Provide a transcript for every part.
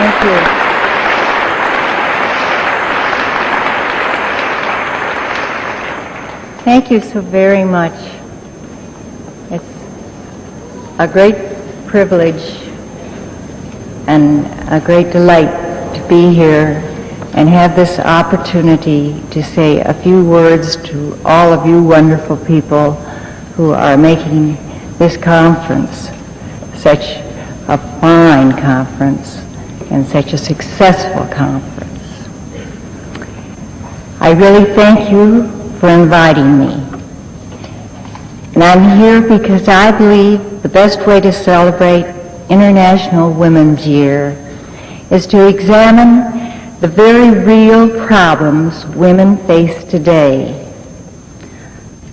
Thank you. Thank you so very much. It's a great privilege and a great delight to be here and have this opportunity to say a few words to all of you wonderful people who are making this conference such a fine conference and such a successful conference. I really thank you for inviting me. And I'm here because I believe the best way to celebrate International Women's Year is to examine the very real problems women face today,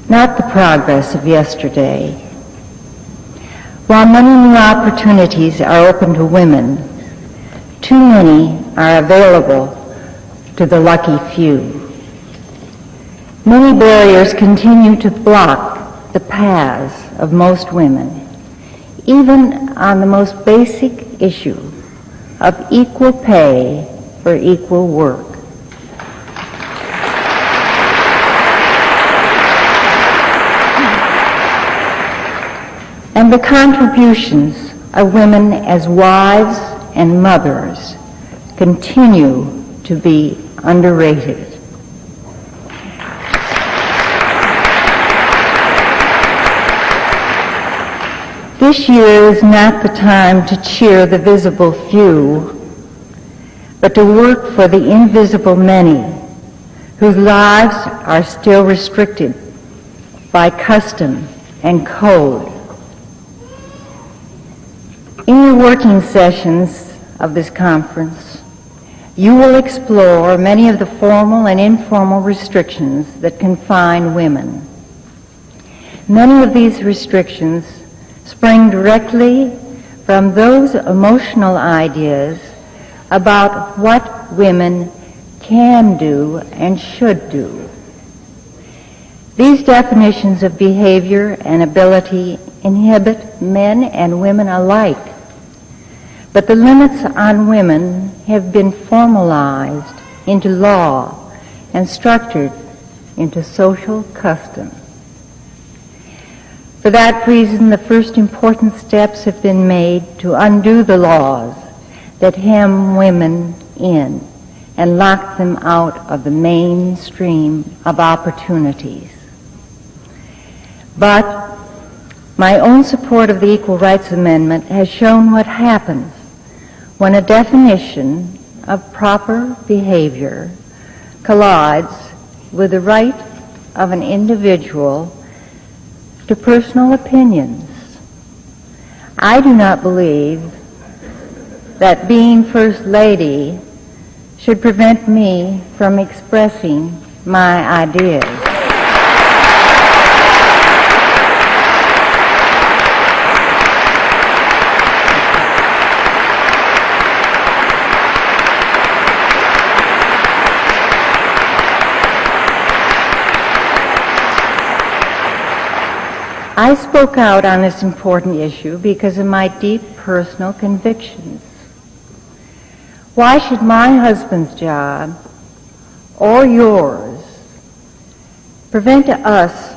not the progress of yesterday. While many new opportunities are open to women, too many are available to the lucky few. Many barriers continue to block the paths of most women, even on the most basic issue of equal pay for equal work. And the contributions of women as wives and mothers continue to be underrated. This year is not the time to cheer the visible few, but to work for the invisible many, whose lives are still restricted by custom and code. In your working sessions of this conference, you will explore many of the formal and informal restrictions that confine women. Many of these restrictions spring directly from those emotional ideas about what women can do and should do. These definitions of behavior and ability inhibit men and women alike, but the limits on women have been formalized into law and structured into social custom. For that reason, the first important steps have been made to undo the laws that hem women in and lock them out of the mainstream of opportunities. But my own support of the Equal Rights Amendment has shown what happens when a definition of proper behavior collides with the right of an individual to personal opinions. I do not believe that being First Lady should prevent me from expressing my ideas. I spoke out on this important issue because of my deep personal convictions. Why should my husband's job or yours prevent us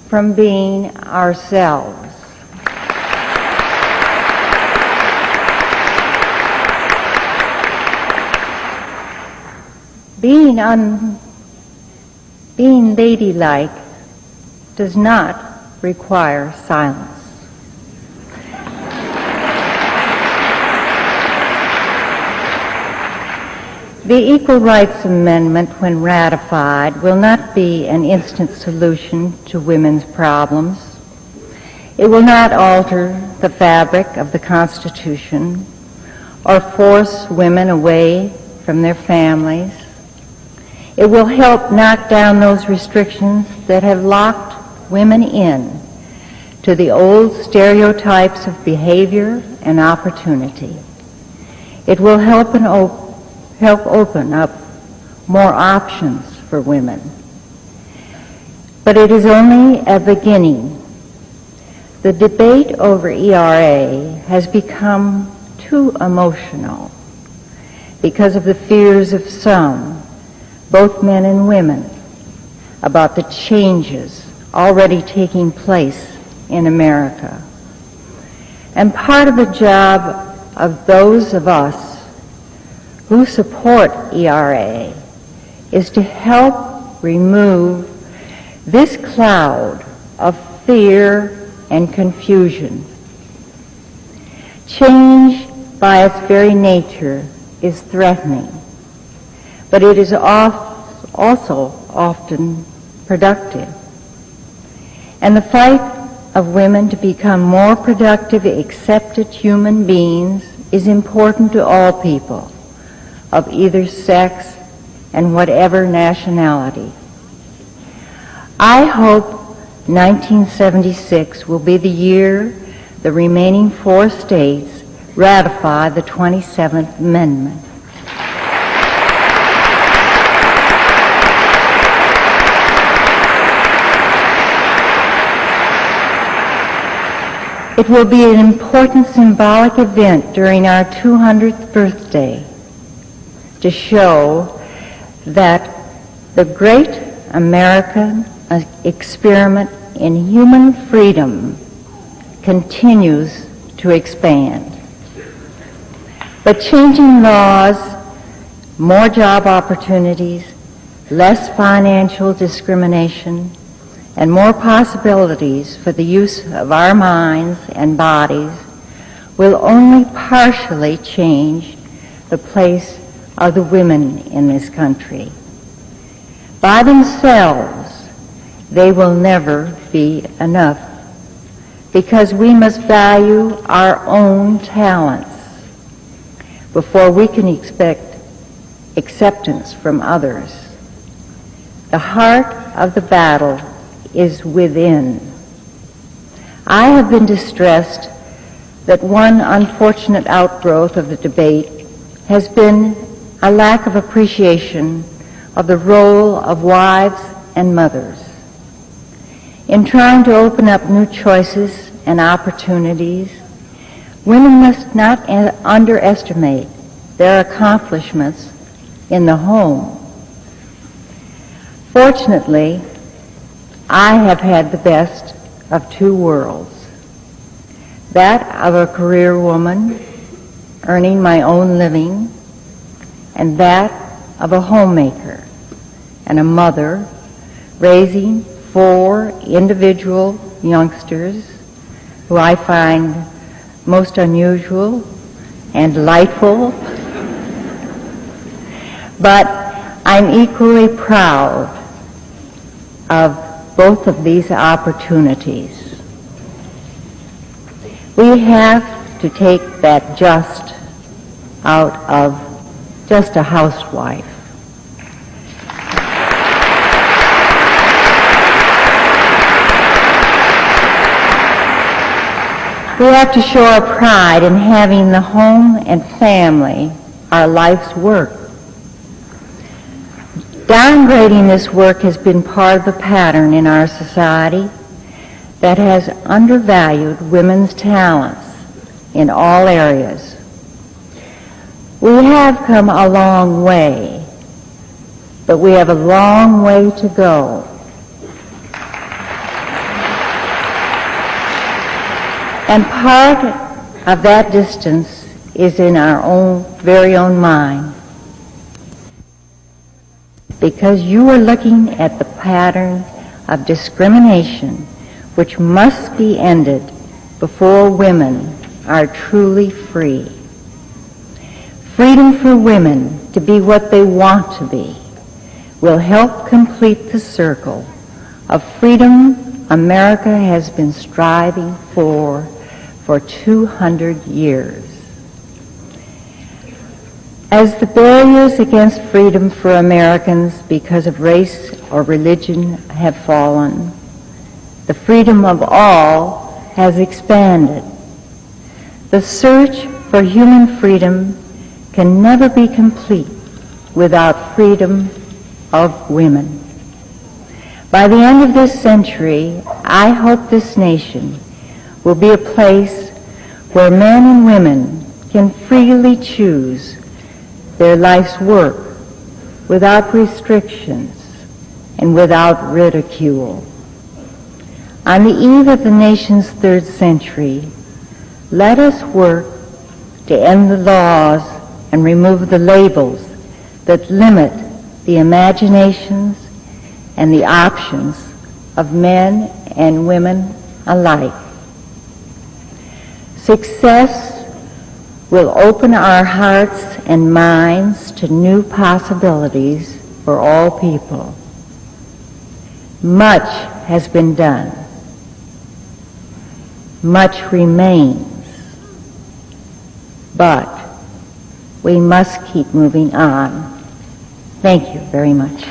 from being ourselves? Being ladylike does not require silence. The Equal Rights Amendment, when ratified, will not be an instant solution to women's problems. It will not alter the fabric of the Constitution or force women away from their families. It will help knock down those restrictions that have locked women in to the old stereotypes of behavior and opportunity. It will help open up more options for women. But it is only a beginning. The debate over ERA has become too emotional, because of the fears of some, both men and women, about the changes already taking place in America. And part of the job of those of us who support ERA is to help remove this cloud of fear and confusion. Change, by its very nature, is threatening, but it is also often productive. And the fight of women to become more productive, accepted human beings is important to all people of either sex and whatever nationality. I hope 1976 will be the year the remaining 4 states ratify the 27th Amendment. It will be an important symbolic event during our 200th birthday to show that the great American experiment in human freedom continues to expand. But changing laws, more job opportunities, less financial discrimination, and more possibilities for the use of our minds and bodies will only partially change the place of the women in this country. By themselves, they will never be enough, because we must value our own talents before we can expect acceptance from others. The heart of the battle is within. I have been distressed that one unfortunate outgrowth of the debate has been a lack of appreciation of the role of wives and mothers. In trying to open up new choices and opportunities, women must not underestimate their accomplishments in the home. Fortunately, I have had the best of 2 worlds. That of a career woman earning my own living, and that of a homemaker and a mother raising 4 individual youngsters who I find most unusual and delightful. But I'm equally proud of both of these opportunities. We have to take that just out of just a housewife. We have to show our pride in having the home and family our life's work. Downgrading this work has been part of the pattern in our society that has undervalued women's talents in all areas. We have come a long way, but we have a long way to go. And part of that distance is in our very own mind. Because you are looking at the pattern of discrimination which must be ended before women are truly free. Freedom for women to be what they want to be will help complete the circle of freedom America has been striving for 200 years. As the barriers against freedom for Americans because of race or religion have fallen, the freedom of all has expanded. The search for human freedom can never be complete without freedom of women. By the end of this century, I hope this nation will be a place where men and women can freely choose their life's work without restrictions and without ridicule. On the eve of the nation's third century, let us work to end the laws and remove the labels that limit the imaginations and the options of men and women alike. Success will open our hearts and minds to new possibilities for all people. Much has been done. Much remains. But we must keep moving on. Thank you very much.